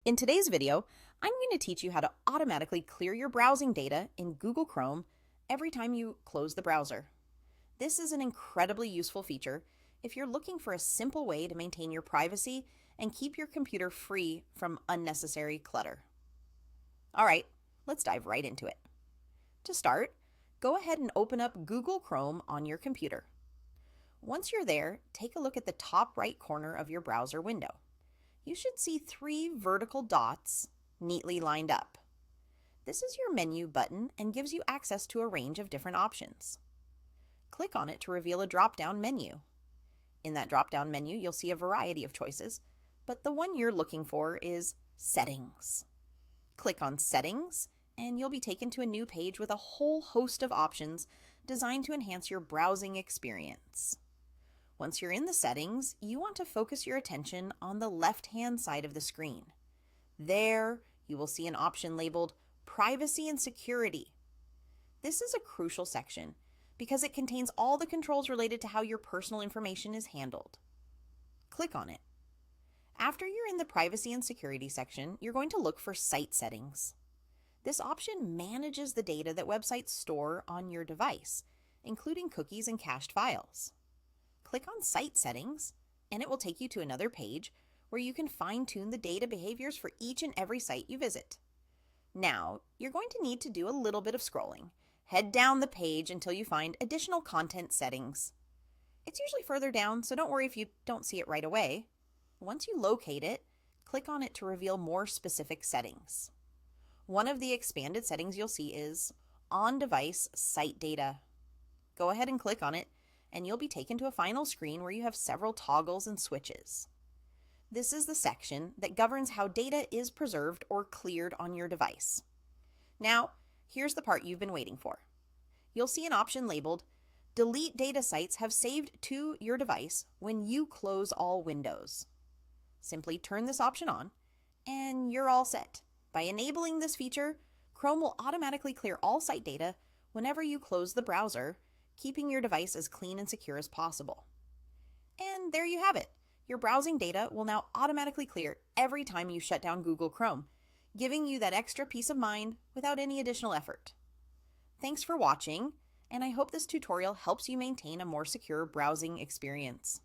In today's video, I'm going to teach you how to automatically clear your browsing data in Google Chrome every time you close the browser. This is an incredibly useful feature if you're looking for a simple way to maintain your privacy and keep your computer free from unnecessary clutter. All right, let's dive right into it. To start, go ahead and open up Google Chrome on your computer. Once you're there, take a look at the top right corner of your browser window. You should see three vertical dots neatly lined up. This is your menu button and gives you access to a range of different options. Click on it to reveal a drop-down menu. In that drop-down menu, you'll see a variety of choices, but the one you're looking for is Settings. Click on Settings, and you'll be taken to a new page with a whole host of options designed to enhance your browsing experience. Once you're in the settings, you want to focus your attention on the left-hand side of the screen. There, you will see an option labeled Privacy and Security. This is a crucial section because it contains all the controls related to how your personal information is handled. Click on it. After you're in the Privacy and Security section, you're going to look for Site Settings. This option manages the data that websites store on your device, including cookies and cached files. Click on Site Settings, and it will take you to another page where you can fine-tune the data behaviors for each and every site you visit. Now, you're going to need to do a little bit of scrolling. Head down the page until you find Additional Content Settings. It's usually further down, so don't worry if you don't see it right away. Once you locate it, click on it to reveal more specific settings. One of the expanded settings you'll see is On-Device Site Data. Go ahead and click on it, and you'll be taken to a final screen where you have several toggles and switches. This is the section that governs how data is preserved or cleared on your device. Now, here's the part you've been waiting for. You'll see an option labeled Delete Data Sites Have Saved to Your Device when you close all windows. Simply turn this option on, and you're all set. By enabling this feature, Chrome will automatically clear all site data whenever you close the browser, keeping your device as clean and secure as possible. And there you have it. Your browsing data will now automatically clear every time you shut down Google Chrome, giving you that extra peace of mind without any additional effort. Thanks for watching, and I hope this tutorial helps you maintain a more secure browsing experience.